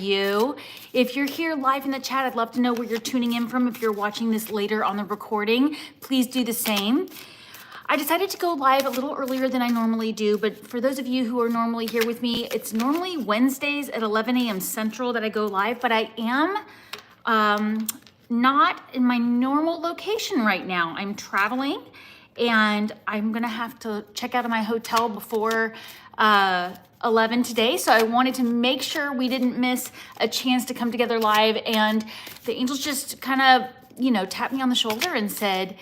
you. If you're here live in the chat, I'd love to know where you're tuning in from. If you're watching this later on the recording, please do the same. I decided to go live a little earlier than I normally do, but for those of you who are normally here with me, it's normally Wednesdays at 11 a.m. Central that I go live, but I am not in my normal location right now. I'm traveling and I'm gonna have to check out of my hotel before 11 today. So I wanted to make sure we didn't miss a chance to come together live. And the angels just kind of, tapped me on the shoulder and said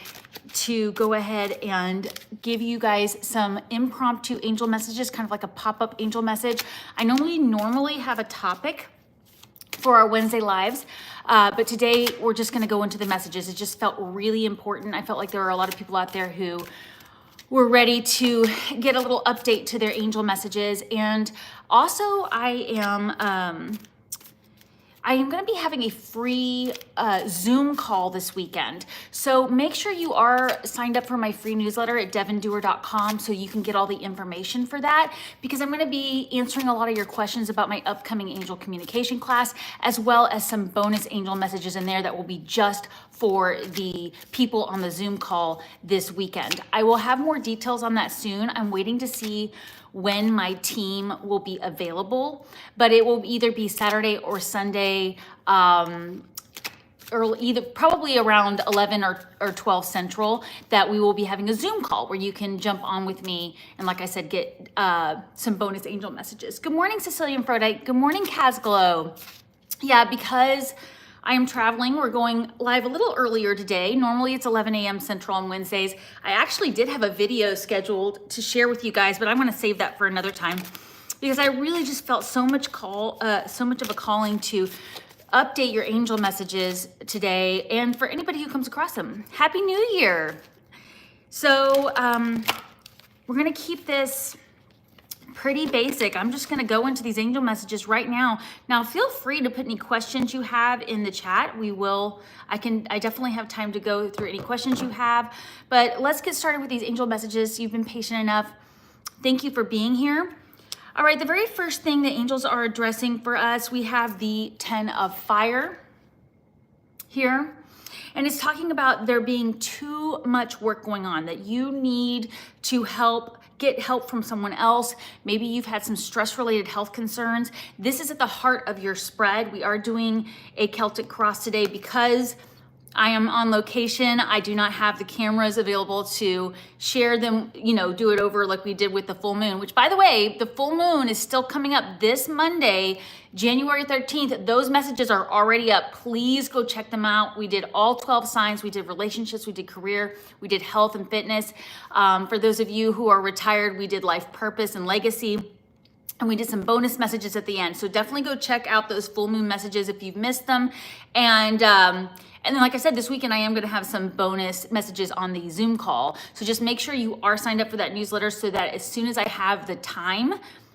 to go ahead and give you guys some impromptu angel messages, kind of like a pop-up angel message. I normally have a topic for our Wednesday lives, but today we're just gonna go into the messages. It just felt really important. I felt like there are a lot of people out there who were ready to get a little update to their angel messages. And also I am going to be having a free Zoom call this weekend. So make sure you are signed up for my free newsletter at devondoer.com so you can get all the information for that, because I'm going to be answering a lot of your questions about my upcoming angel communication class, as well as some bonus angel messages in there that will be just for the people on the Zoom call this weekend. I will have more details on that soon. I'm waiting to see when my team will be available, but it will either be Saturday or Sunday, or either probably around 11 or 12 Central, that we will be having a Zoom call where you can jump on with me and, like I said, get some bonus angel messages. Good morning, Sicilian Frodite. Good morning, Casglow. Yeah, because I am traveling. We're going live a little earlier today. Normally it's 11 a.m. Central on Wednesdays. I actually did have a video scheduled to share with you guys, but I'm gonna save that for another time because I really just felt so much of a calling to update your angel messages today, and for anybody who comes across them. Happy New Year. So we're gonna keep this pretty basic. I'm just gonna go into these angel messages right now. Now, feel free to put any questions you have in the chat. I definitely have time to go through any questions you have, but let's get started with these angel messages. You've been patient enough. Thank you for being here. All right, the very first thing the angels are addressing for us, we have the 10 of Fire here. And it's talking about there being too much work going on, that you need to get help from someone else. Maybe you've had some stress-related health concerns. This is at the heart of your spread. We are doing a Celtic cross today because I am on location. I do not have the cameras available to share them, do it over like we did with the full moon, which, by the way, the full moon is still coming up this Monday, January 13th. Those messages are already up. Please go check them out. We did all 12 signs. We did relationships. We did career. We did health and fitness. For those of you who are retired, we did life purpose and legacy. And we did some bonus messages at the end. So definitely go check out those full moon messages if you've missed them. And then, like I said, this weekend I am gonna have some bonus messages on the Zoom call. So just make sure you are signed up for that newsletter so that as soon as I have the time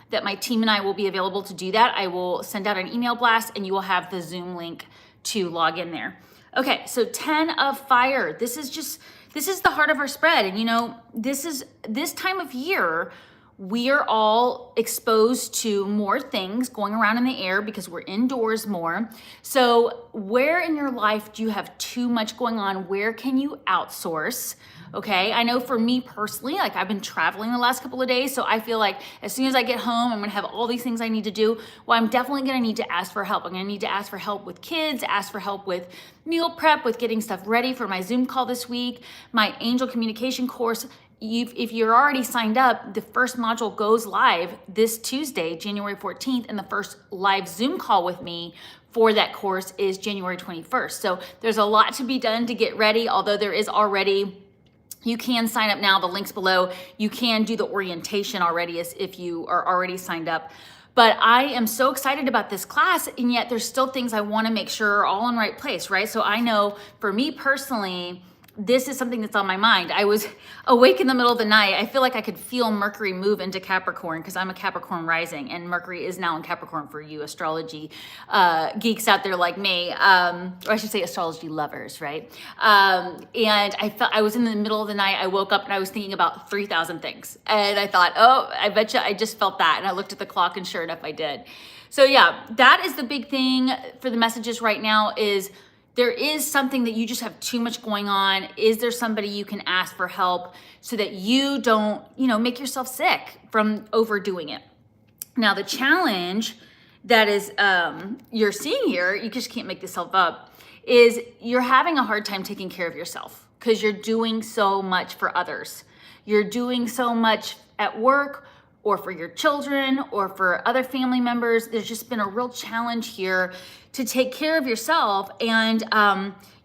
that my team and I will be available to do that, I will send out an email blast and you will have the Zoom link to log in there. Okay, so 10 of Fire. This is the heart of our spread. And this time of year, we are all exposed to more things going around in the air because we're indoors more. So where in your life do you have too much going on? Where can you outsource? Okay, I know for me personally, like I've been traveling the last couple of days, so I feel like as soon as I get home, I'm gonna have all these things I need to do. Well, I'm definitely gonna need to ask for help. I'm gonna need to ask for help with kids, ask for help with meal prep, with getting stuff ready for my Zoom call this week, my angel communication course. If you're already signed up, the first module goes live this Tuesday, January 14th, and the first live Zoom call with me for that course is January 21st. So there's a lot to be done to get ready, although there is already, you can sign up now, the link's below. You can do the orientation already as if you are already signed up. But I am so excited about this class, and yet there's still things I wanna make sure are all in right place, right? So I know for me personally, this is something that's on my mind. I was awake in the middle of the night. I feel like I could feel Mercury move into Capricorn because I'm a Capricorn rising, and Mercury is now in Capricorn for you astrology geeks out there like me, or I should say astrology lovers, right? And I was in the middle of the night. I woke up and I was thinking about 3,000 things. And I thought, oh, I bet you I just felt that. And I looked at the clock and sure enough, I did. So yeah, that is the big thing for the messages right now is there is something that you just have too much going on. Is there somebody you can ask for help so that you don't, make yourself sick from overdoing it? Now, the challenge that is you're seeing here, you just can't make this stuff up, is you're having a hard time taking care of yourself because you're doing so much for others. You're doing so much at work or for your children or for other family members. There's just been a real challenge here to take care of yourself. And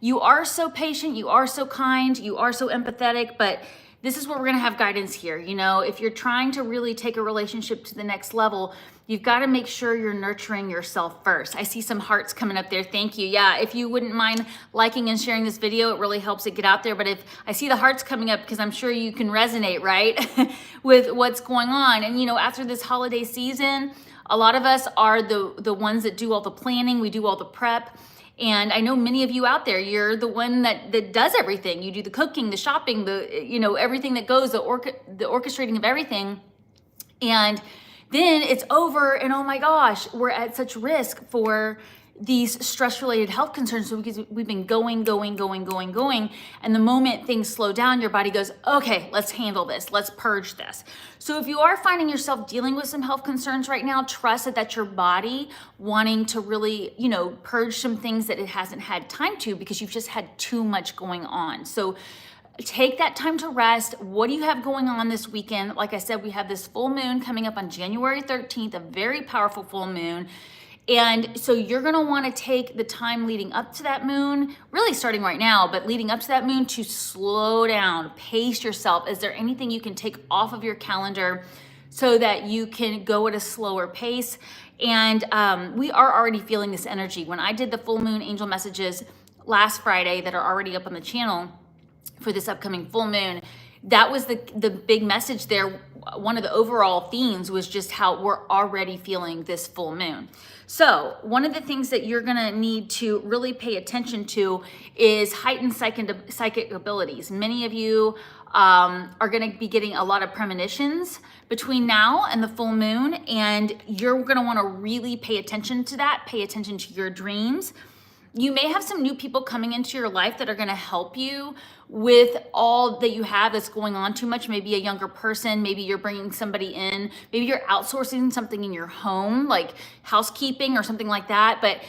you are so patient, you are so kind, you are so empathetic, but this is where we're gonna have guidance here. If you're trying to really take a relationship to the next level, you've got to make sure you're nurturing yourself first. I see some hearts coming up there. Thank you. Yeah, if you wouldn't mind liking and sharing this video, it really helps it get out there. But if I see the hearts coming up, because I'm sure you can resonate, right, with what's going on. And, after this holiday season, a lot of us are the ones that do all the planning. We do all the prep. And I know many of you out there, you're the one that does everything. You do the cooking, the shopping, everything that goes, the orchestrating of everything. And then it's over and oh my gosh, we're at such risk for these stress-related health concerns because we've been going. And the moment things slow down, your body goes, okay, let's handle this. Let's purge this. So if you are finding yourself dealing with some health concerns right now, trust that that's your body wanting to really, purge some things that it hasn't had time to because you've just had too much going on. So take that time to rest. What do you have going on this weekend? Like I said, we have this full moon coming up on January 13th, a very powerful full moon. And so you're gonna wanna take the time leading up to that moon, really starting right now, but leading up to that moon to slow down, pace yourself. Is there anything you can take off of your calendar so that you can go at a slower pace? And we are already feeling this energy. When I did the full moon angel messages last Friday that are already up on the channel, for this upcoming full moon, that was the big message there. One of the overall themes was just how we're already feeling this full moon. So one of the things that you're gonna need to really pay attention to is heightened psychic abilities. Many of you are gonna be getting a lot of premonitions between now and the full moon, and you're gonna wanna really pay attention to that, pay attention to your dreams. You may have some new people coming into your life that are gonna help you with all that you have that's going on too much. Maybe a younger person, maybe you're bringing somebody in, maybe you're outsourcing something in your home, like housekeeping or something like that. But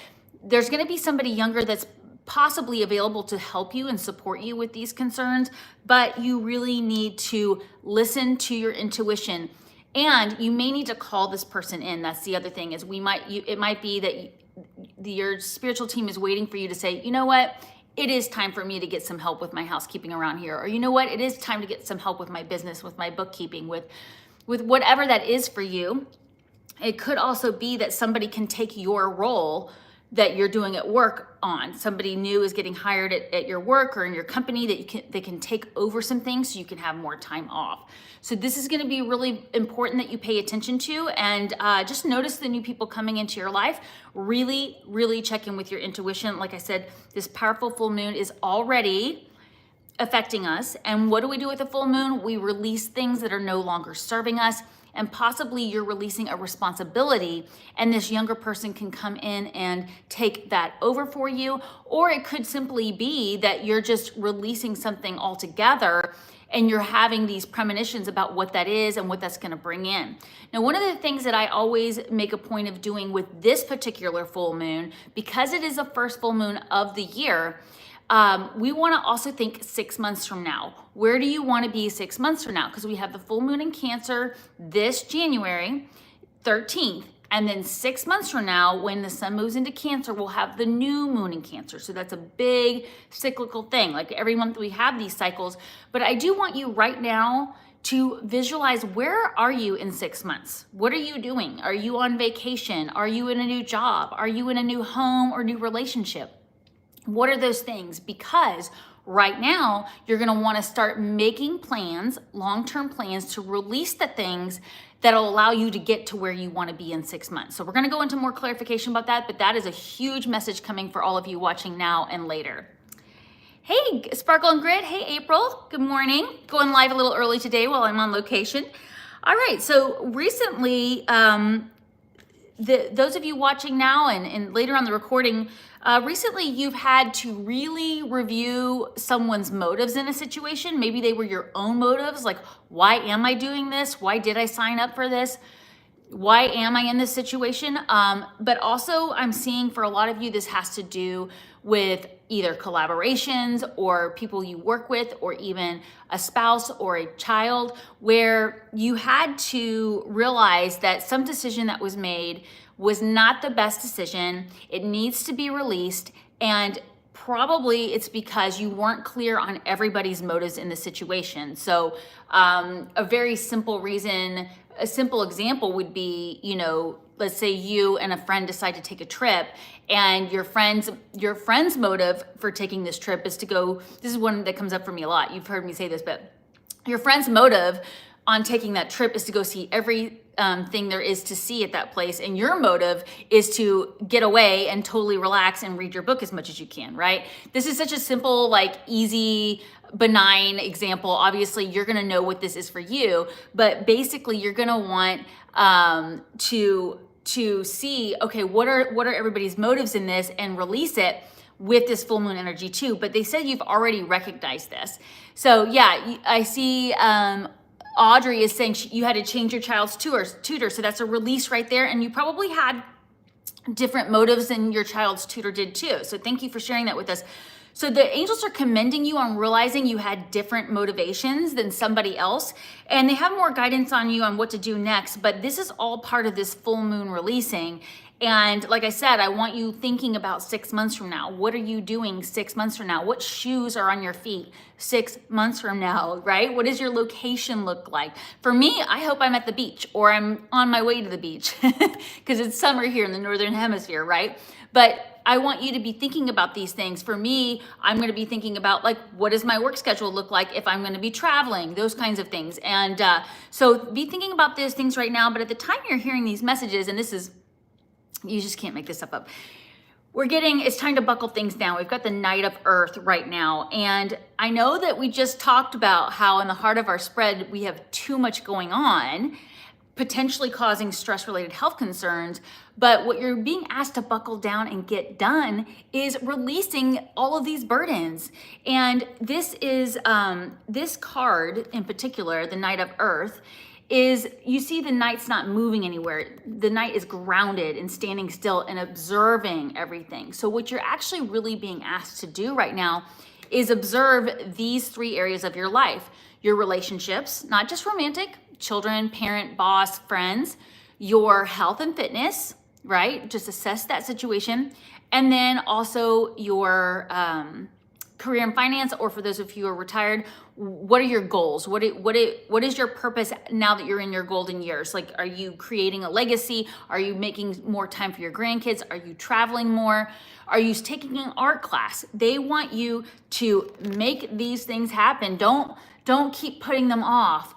there's gonna be somebody younger that's possibly available to help you and support you with these concerns, but you really need to listen to your intuition. And you may need to call this person in. That's the other thing is it might be that your spiritual team is waiting for you to say, you know what, it is time for me to get some help with my housekeeping around here. Or you know what, it is time to get some help with my business, with my bookkeeping, with whatever that is for you. It could also be that somebody can take your role that you're doing at work on. Somebody new is getting hired at your work or in your company that they can take over some things so you can have more time off. So this is gonna be really important that you pay attention to, and just notice the new people coming into your life. Really, really check in with your intuition. Like I said, this powerful full moon is already affecting us. And what do we do with the full moon? We release things that are no longer serving us. And possibly you're releasing a responsibility and this younger person can come in and take that over for you. Or it could simply be that you're just releasing something altogether and you're having these premonitions about what that is and what that's gonna bring in. Now, one of the things that I always make a point of doing with this particular full moon, because it is the first full moon of the year, we want to also think 6 months from now. Where do you want to be 6 months from now? Because we have the full moon in Cancer this January 13th. And then 6 months from now, when the sun moves into Cancer, we'll have the new moon in Cancer. So that's a big cyclical thing. Like every month we have these cycles. But I do want you right now to visualize, where are you in 6 months? What are you doing? Are you on vacation? Are you in a new job? Are you in a new home or new relationship? What are those things? Because right now, you're gonna wanna start making plans, long-term plans to release the things that'll allow you to get to where you wanna be in 6 months. So we're gonna go into more clarification about that, but that is a huge message coming for all of you watching now and later. Hey, Sparkle and Grid. Hey, April. Good morning. Going live a little early today while I'm on location. All right, so recently, those of you watching now and later on the recording, recently you've had to really review someone's motives in a situation. Maybe they were your own motives, like, why am I doing this? Why did I sign up for this? Why am I in this situation? But also I'm seeing for a lot of you, this has to do with either collaborations or people you work with, or even a spouse or a child, where you had to realize that some decision that was made was not the best decision. It needs to be released, and probably it's because you weren't clear on everybody's motives in the situation. So a very simple reason, a simple example would be, you know, let's say you and a friend decide to take a trip, and your friend's motive for taking this trip is to go, this is one that comes up for me a lot. You've heard me say this, but your friend's motive on taking that trip is to go see every thing there is to see at that place, and your motive is to get away and totally relax and read your book as much as you can, right? This is such a simple, like, easy, benign example. Obviously you're gonna know what this is for you, but basically you're gonna want to see, okay, what are everybody's motives in this, and release it with this full moon energy too. But they said you've already recognized this. So yeah, I see Audrey is saying you had to change your child's tutor. So that's a release right there. And you probably had different motives than your child's tutor did too. So thank you for sharing that with us. So the angels are commending you on realizing you had different motivations than somebody else, and they have more guidance on you on what to do next. But this is all part of this full moon releasing. And like I said, I want you thinking about 6 months from now. What are you doing 6 months from now? What shoes are on your feet 6 months from now, right? What does your location look like? For me, I hope I'm at the beach, or I'm on my way to the beach because it's summer here in the Northern Hemisphere, right? But I want you to be thinking about these things. For me, I'm going to be thinking about, like, what does my work schedule look like if I'm going to be traveling, those kinds of things. And so be thinking about those things right now. But at the time you're hearing these messages, and this is, you just can't make this stuff up. It's time to buckle things down. We've got the Knight of Earth right now. And I know that we just talked about how in the heart of our spread, we have too much going on, potentially causing stress-related health concerns. But what you're being asked to buckle down and get done is releasing all of these burdens. And this is, this card in particular, the Knight of Earth, is, you see the knight's not moving anywhere. The knight is grounded and standing still and observing everything. So what you're actually really being asked to do right now is observe these 3 areas of your life. Your relationships, not just romantic, children, parent, boss, friends, your health and fitness, right? Just assess that situation. And then also your career and finance, or for those of you who are retired, what are your goals? What is your purpose now that you're in your golden years? Like, are you creating a legacy? Are you making more time for your grandkids? Are you traveling more? Are you taking an art class? They want you to make these things happen. Don't keep putting them off.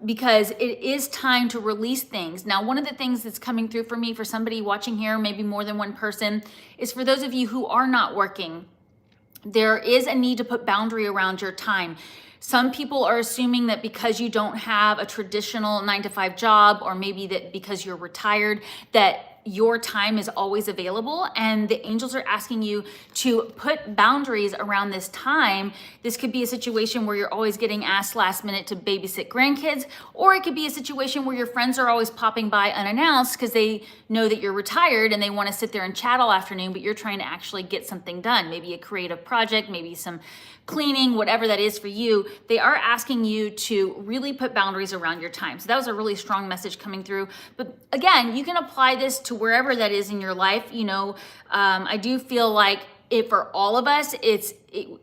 Because it is time to release things. Now, one of the things that's coming through for me, for somebody watching here, maybe more than one person, is for those of you who are not working, there is a need to put boundary around your time. Some people are assuming that because you don't have a traditional 9-to-5 job, or maybe that because you're retired, that your time is always available, and the angels are asking you to put boundaries around this time. This could be a situation where you're always getting asked last minute to babysit grandkids, or it could be a situation where your friends are always popping by unannounced because they know that you're retired and they want to sit there and chat all afternoon, but you're trying to actually get something done, maybe a creative project, maybe some cleaning, whatever that is for you. They are asking you to really put boundaries around your time. So that was a really strong message coming through. But again, you can apply this to wherever that is in your life. You know, I do feel like for all of us, it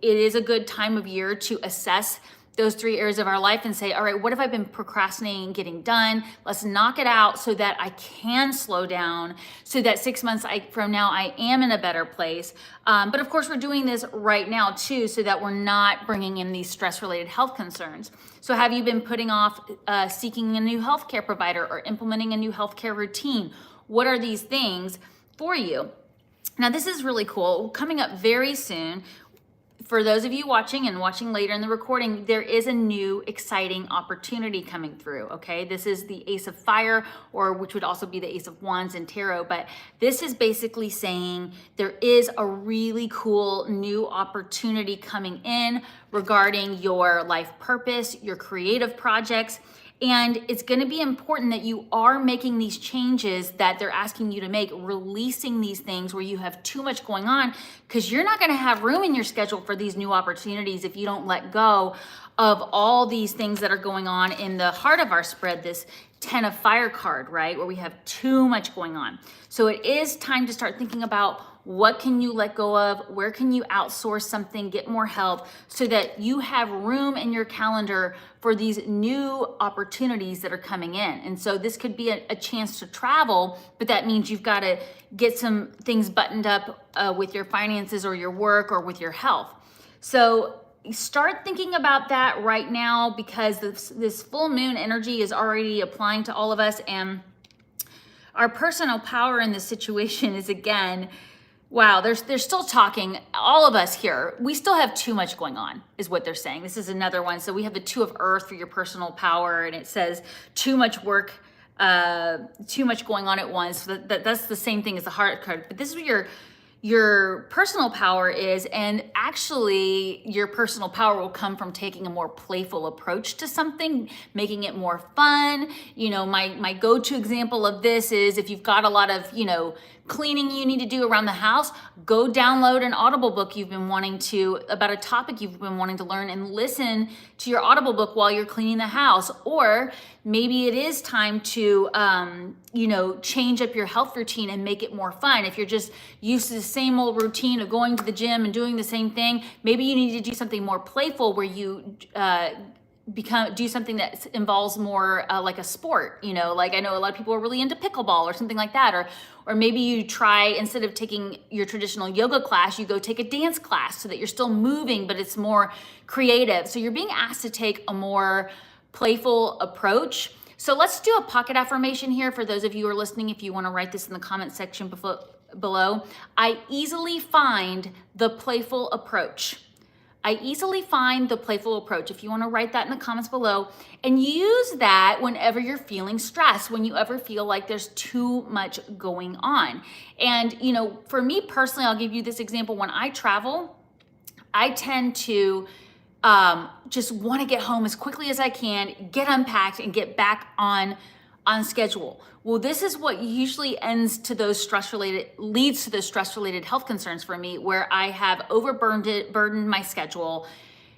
is a good time of year to assess those 3 areas of our life and say, all right, what have I been procrastinating getting done? Let's knock it out so that I can slow down, so that 6 months from now, I am in a better place. But of course, we're doing this right now too, so that we're not bringing in these stress-related health concerns. So have you been putting off seeking a new healthcare provider or implementing a new healthcare routine? What are these things for you? Now, this is really cool. Coming up very soon, for those of you watching and watching later in the recording, there is a new exciting opportunity coming through, okay? This is the Ace of Fire, or which would also be the Ace of Wands in tarot, but this is basically saying there is a really cool new opportunity coming in regarding your life purpose, your creative projects. And it's going to be important that you are making these changes that they're asking you to make, releasing these things where you have too much going on, because you're not going to have room in your schedule for these new opportunities if you don't let go of all these things that are going on in the heart of our spread, this 10 of Fire card, right? Where we have too much going on. So it is time to start thinking about what can you let go of? Where can you outsource something, get more help, so that you have room in your calendar for these new opportunities that are coming in. And so this could be a chance to travel, but that means you've got to get some things buttoned up with your finances or your work or with your health. So start thinking about that right now, because this full moon energy is already applying to all of us, and our personal power in this situation is, again, wow, they're still talking. All of us here, we still have too much going on, is what they're saying. This is another one. So we have the Two of Earth for your personal power, and it says too much work, too much going on at once. So that's the same thing as the Heart card. But this is what your personal power is, and actually your personal power will come from taking a more playful approach to something, making it more fun. You know, my go-to example of this is if you've got a lot of, cleaning you need to do around the house, go download an Audible book you've been wanting to, about a topic you've been wanting to learn, and listen to your Audible book while you're cleaning the house. Or maybe it is time to, change up your health routine and make it more fun. If you're just used to the same old routine of going to the gym and doing the same thing, maybe you need to do something more playful where you, do something that involves more like a sport, like I know a lot of people are really into pickleball or something like that, or maybe you try, instead of taking your traditional yoga class, you go take a dance class so that you're still moving, but it's more creative. So you're being asked to take a more playful approach. So let's do a pocket affirmation here for those of you who are listening. If you want to write this in the comment section below, I easily find the playful approach. I easily find the playful approach. If you want to write that in the comments below, and use that whenever you're feeling stressed, when you ever feel like there's too much going on. And, for me personally, I'll give you this example. When I travel, I tend to just want to get home as quickly as I can, get unpacked, and get back on schedule. Well, this is what usually leads to those stress-related health concerns for me, where I have burdened my schedule.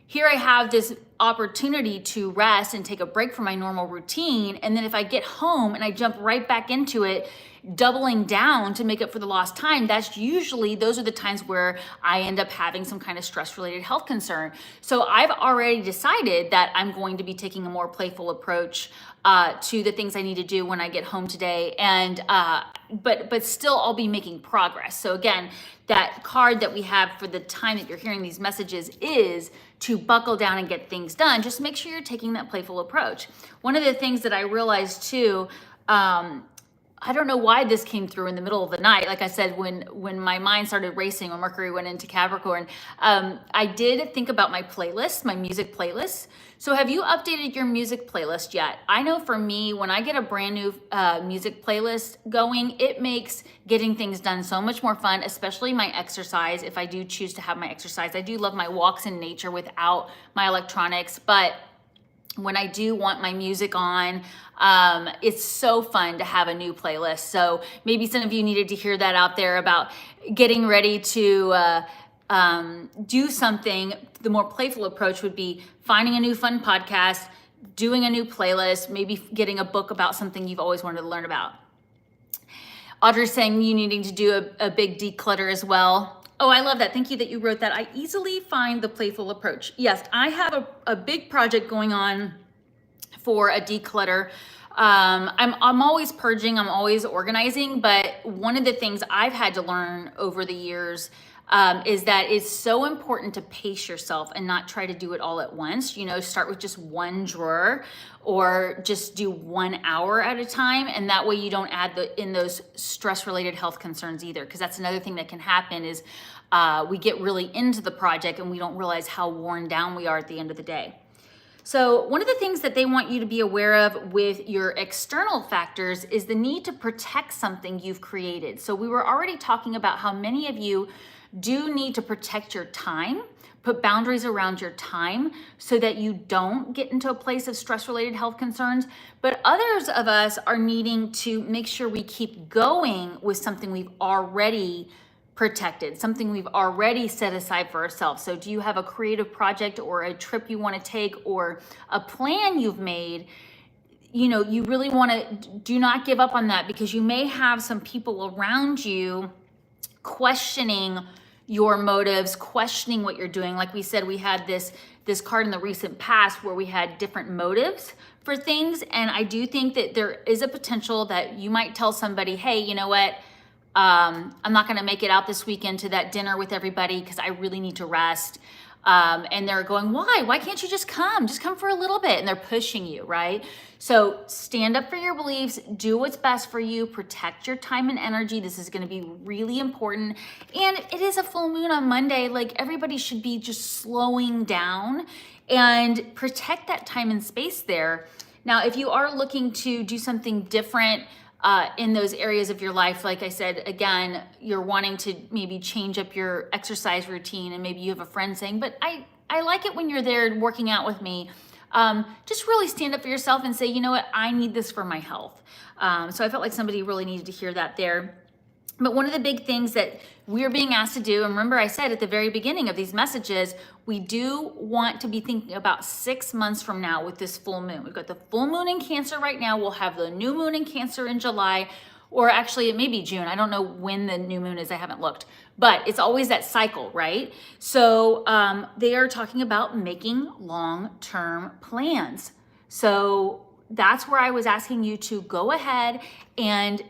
Here I have this opportunity to rest and take a break from my normal routine. And then if I get home and I jump right back into it, doubling down to make up for the lost time, those are the times where I end up having some kind of stress-related health concern. So I've already decided that I'm going to be taking a more playful approach to the things I need to do when I get home today. And but still I'll be making progress. So again, that card that we have for the time that you're hearing these messages is to buckle down and get things done. Just make sure you're taking that playful approach. One of the things that I realized too, I don't know why this came through in the middle of the night. Like I said, when my mind started racing, when Mercury went into Capricorn, I did think about my playlist, my music playlist. So have you updated your music playlist yet? I know for me, when I get a brand new music playlist going, it makes getting things done so much more fun, especially my exercise. If I do choose to have my exercise, I do love my walks in nature without my electronics, but when I do want my music on, it's so fun to have a new playlist. So maybe some of you needed to hear that out there about getting ready to do something. The more playful approach would be finding a new fun podcast, doing a new playlist, maybe getting a book about something you've always wanted to learn about. Audrey's saying you needing to do a big declutter as well. Oh, I love that. Thank you that you wrote that. I easily find the playful approach. Yes, I have a big project going on for a declutter. I'm always purging, I'm always organizing, but one of the things I've had to learn over the years is that it's so important to pace yourself and not try to do it all at once. You know, start with just one drawer or just do 1 hour at a time. And that way you don't add in those stress related health concerns either. Because that's another thing that can happen is we get really into the project and we don't realize how worn down we are at the end of the day. So one of the things that they want you to be aware of with your external factors is the need to protect something you've created. So we were already talking about how many of you do need to protect your time, put boundaries around your time so that you don't get into a place of stress-related health concerns. But others of us are needing to make sure we keep going with something we've already protected, something we've already set aside for ourselves. So do you have a creative project or a trip you want to take or a plan you've made? You know, you really want to do not give up on that, because you may have some people around you questioning your motives, questioning what you're doing. Like we said, we had this card in the recent past where we had different motives for things. And I do think that there is a potential that you might tell somebody, hey, you know what? I'm not going to make it out this weekend to that dinner with everybody because I really need to rest. And they're going, why? Why can't you just come? Just come for a little bit. And they're pushing you, right? So stand up for your beliefs, do what's best for you, protect your time and energy. This is going to be really important. And it is a full moon on Monday. Like, everybody should be just slowing down and protect that time and space there. Now, if you are looking to do something different, in those areas of your life, like I said, again, you're wanting to maybe change up your exercise routine, and maybe you have a friend saying, but I like it when you're there working out with me. Just really stand up for yourself and say, you know what, I need this for my health. So I felt like somebody really needed to hear that there. But one of the big things that we're being asked to do, and remember I said at the very beginning of these messages, we do want to be thinking about 6 months from now with this full moon. We've got the full moon in Cancer right now. We'll have the new moon in Cancer in July, or actually it may be June. I don't know when the new moon is. I haven't looked, but it's always that cycle, right? So they are talking about making long-term plans. So that's where I was asking you to go ahead and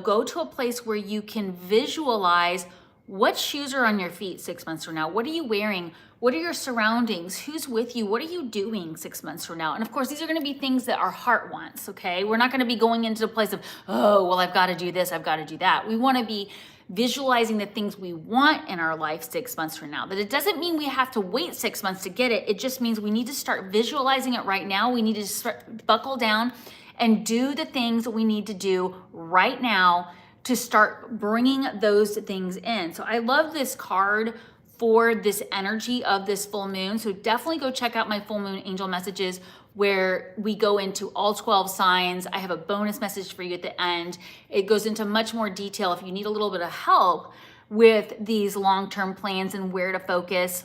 go to a place where you can visualize what shoes are on your feet 6 months from now. What are you wearing? What are your surroundings? Who's with you? What are you doing 6 months from now? And of course, these are going to be things that our heart wants, okay? We're not going to be going into a place of, oh, well, I've got to do this, I've got to do that. We want to be visualizing the things we want in our life 6 months from now. But it doesn't mean we have to wait 6 months to get it. It just means we need to start visualizing it right now. We need to start, buckle down and do the things we need to do right now to start bringing those things in. So I love this card for this energy of this full moon. So definitely go check out my full moon angel messages where we go into all 12 signs. I have a bonus message for you at the end. It goes into much more detail if you need a little bit of help with these long-term plans and where to focus.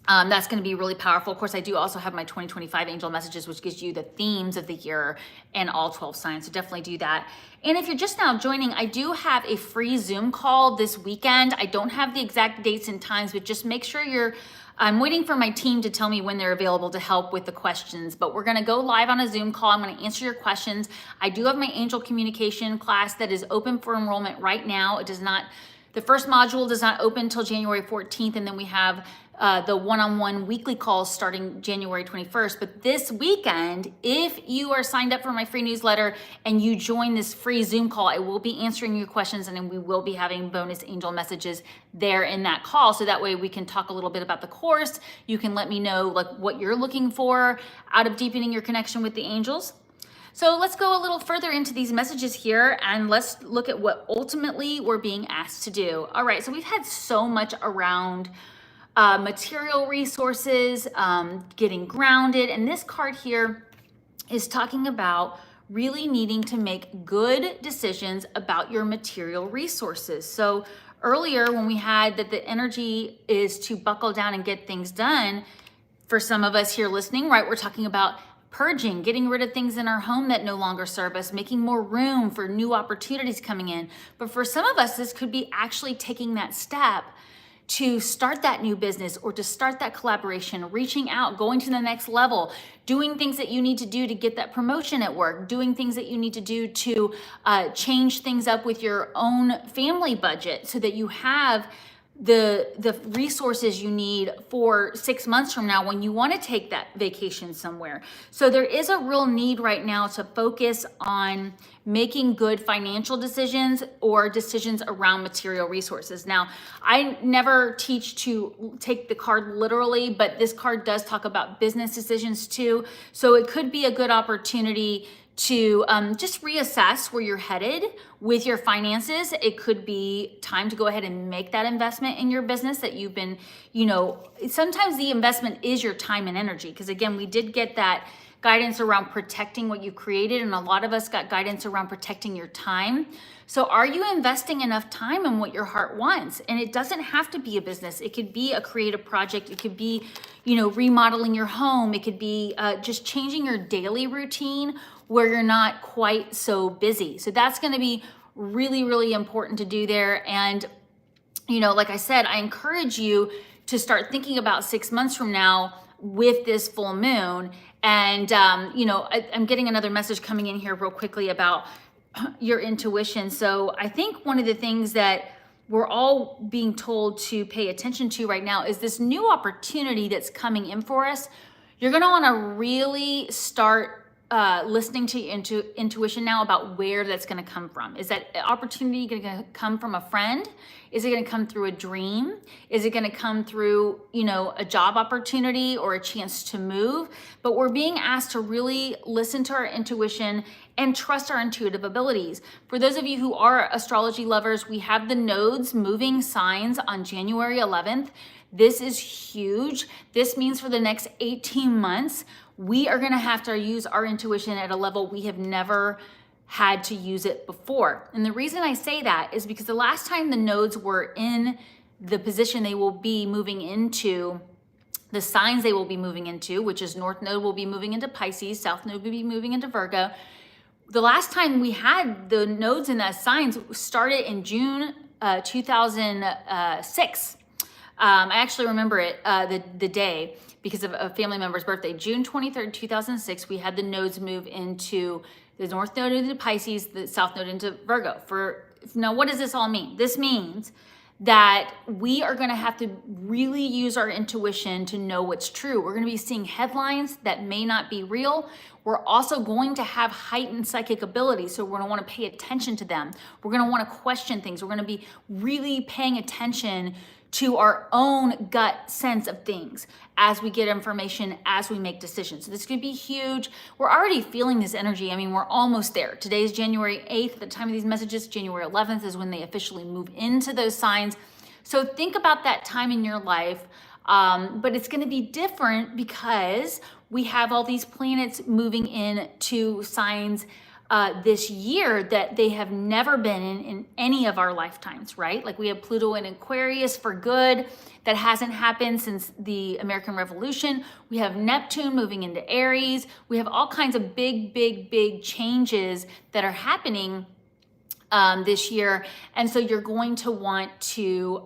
That's going to be really powerful. Of course, I do also have my 2025 angel messages, which gives you the themes of the year and all 12 signs. So definitely do that. And if you're just now joining, I do have a free Zoom call this weekend. I don't have the exact dates and times, but just make sure I'm waiting for my team to tell me when they're available to help with the questions, but we're going to go live on a Zoom call. I'm going to answer your questions. I do have my angel communication class that is open for enrollment right now. The first module does not open until January 14th, and then we have the one-on-one weekly calls starting January 21st. But this weekend, if you are signed up for my free newsletter and you join this free Zoom call, I will be answering your questions, and then we will be having bonus angel messages there in that call. So that way we can talk a little bit about the course. You can let me know like what you're looking for out of deepening your connection with the angels. So let's go a little further into these messages here, and let's look at what ultimately we're being asked to do. All right, so we've had so much around material resources, getting grounded, and this card here is talking about really needing to make good decisions about your material resources. So earlier when we had that the energy is to buckle down and get things done, for some of us here listening, right, we're talking about purging, getting rid of things in our home that no longer serve us, making more room for new opportunities coming in. But for some of us, this could be actually taking that step to start that new business or to start that collaboration, reaching out, going to the next level, doing things that you need to do to get that promotion at work, doing things that you need to do to change things up with your own family budget so that you have the resources you need for 6 months from now when you want to take that vacation somewhere. So there is a real need right now to focus on making good financial decisions or decisions around material resources. Now, I never teach to take the card literally, but this card does talk about business decisions too. So it could be a good opportunity to just reassess where you're headed with your finances. It could be time to go ahead and make that investment in your business that you've been, sometimes the investment is your time and energy. Because again, we did get that guidance around protecting what you created, and a lot of us got guidance around protecting your time. So are you investing enough time in what your heart wants? And it doesn't have to be a business. It could be a creative project. It could be, remodeling your home. It could be just changing your daily routine where you're not quite so busy. So that's going to be really, really important to do there. And, like I said, I encourage you to start thinking about 6 months from now with this full moon. And, I'm getting another message coming in here real quickly about your intuition. So I think one of the things that we're all being told to pay attention to right now is this new opportunity that's coming in for us. You're going to want to really start listening to your intuition now about where that's going to come from. Is that opportunity going to come from a friend? Is it going to come through a dream? Is it going to come through, a job opportunity or a chance to move? But we're being asked to really listen to our intuition and trust our intuitive abilities. For those of you who are astrology lovers, we have the nodes moving signs on January 11th. This is huge. This means for the next 18 months, we are going to have to use our intuition at a level we have never had to use it before. And the reason I say that is because the last time the nodes were in the position they will be moving into, the signs they will be moving into, which is North Node will be moving into Pisces, South Node will be moving into Virgo. The last time we had the nodes in that signs started in June 2006. I actually remember it, the day, because of a family member's birthday. June 23rd, 2006, we had the nodes move into the North Node into Pisces, the South Node into Virgo. Now, what does this all mean? This means that we are going to have to really use our intuition to know what's true. We're going to be seeing headlines that may not be real. We're also going to have heightened psychic abilities, so we're going to want to pay attention to them. We're going to want to question things. We're going to be really paying attention to our own gut sense of things as we get information, as we make decisions. So this could be huge. We're already feeling this energy. I mean, we're almost there. Today's January 8th. At the time of these messages, January 11th is when they officially move into those signs. So think about that time in your life. But it's going to be different because we have all these planets moving into signs this year that they have never been in any of our lifetimes, right? Like we have Pluto in Aquarius for good. That hasn't happened since the American Revolution. We have Neptune moving into Aries. We have all kinds of big, big, big changes that are happening this year. And so you're going to want to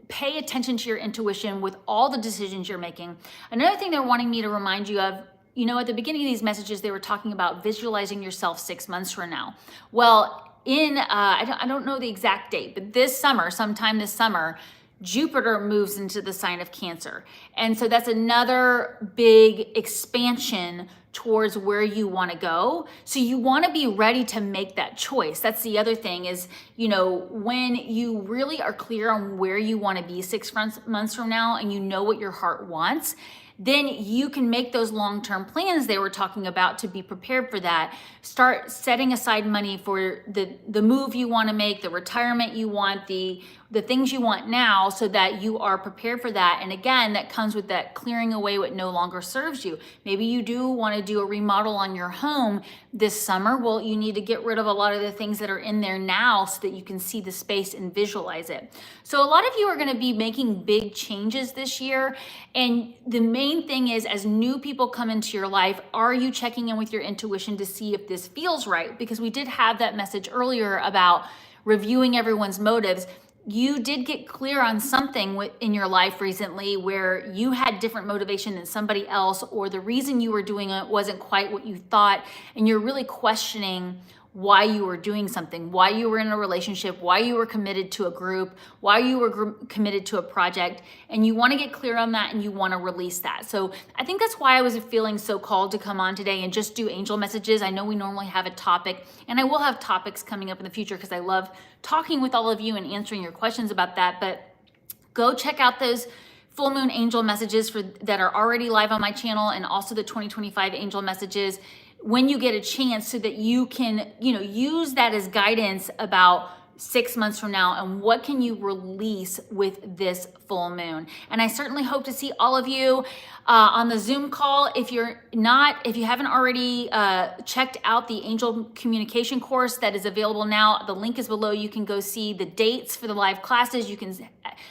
pay attention to your intuition with all the decisions you're making. Another thing they're wanting me to remind you of, at the beginning of these messages, they were talking about visualizing yourself 6 months from now. Well, I don't know the exact date, but sometime this summer, Jupiter moves into the sign of Cancer. And so that's another big expansion towards where you want to go. So you want to be ready to make that choice. That's the other thing is, when you really are clear on where you want to be 6 months from now and you know what your heart wants, then you can make those long-term plans they were talking about to be prepared for that. Start setting aside money for the move you want to make, the retirement you want, the things you want now so that you are prepared for that. And again, that comes with that clearing away what no longer serves you. Maybe you do want to do a remodel on your home this summer. Well, you need to get rid of a lot of the things that are in there now so that you can see the space and visualize it. So a lot of you are going to be making big changes this year. And the main thing is, as new people come into your life, are you checking in with your intuition to see if this feels right? Because we did have that message earlier about reviewing everyone's motives. You did get clear on something in your life recently where you had different motivation than somebody else, or the reason you were doing it wasn't quite what you thought, and you're really questioning why you were doing something, why you were in a relationship, why you were committed to a group, why you were committed to a project, and you want to get clear on that and you want to release that. So I think that's why I was feeling so called to come on today and just do angel messages. I know we normally have a topic, and I will have topics coming up in the future because I love talking with all of you and answering your questions about that. But go check out those full moon angel messages that are already live on my channel, and also the 2025 angel messages when you get a chance, so that you can, use that as guidance about 6 months from now and what can you release with this full moon. And I certainly hope to see all of you on the Zoom call. If you haven't already checked out the angel communication course that is available now, the link is below. You can go see the dates for the live classes.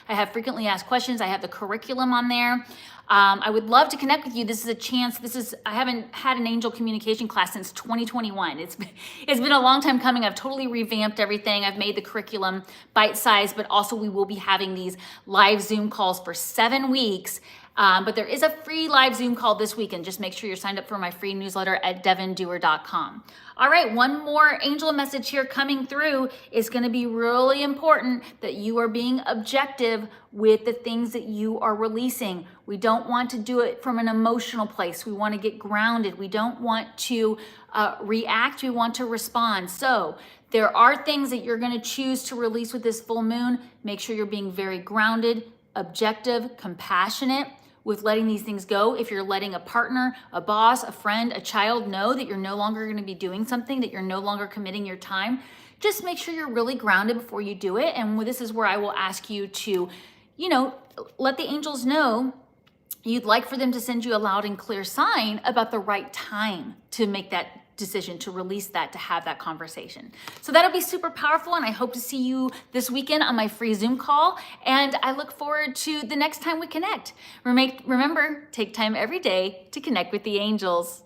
I have frequently asked questions. I have the curriculum on there. I would love to connect with you. This is a chance. I haven't had an angel communication class since 2021. It's been a long time coming. I've totally revamped everything. I've made the curriculum bite-sized, but also we will be having these live Zoom calls for 7 weeks. But there is a free live Zoom call this weekend. Just make sure you're signed up for my free newsletter at devondoer.com. All right, one more angel message here coming through. Is going to be really important that you are being objective with the things that you are releasing. We don't want to do it from an emotional place. We want to get grounded. We don't want to react. We want to respond. So there are things that you're going to choose to release with this full moon. Make sure you're being very grounded, objective, compassionate with letting these things go. If you're letting a partner, a boss, a friend, a child know that you're no longer going to be doing something, that you're no longer committing your time, just make sure you're really grounded before you do it. And this is where I will ask you to, let the angels know you'd like for them to send you a loud and clear sign about the right time to make that decision, to release that, to have that conversation. So that'll be super powerful, and I hope to see you this weekend on my free Zoom call, and I look forward to the next time we connect. Remember, take time every day to connect with the angels.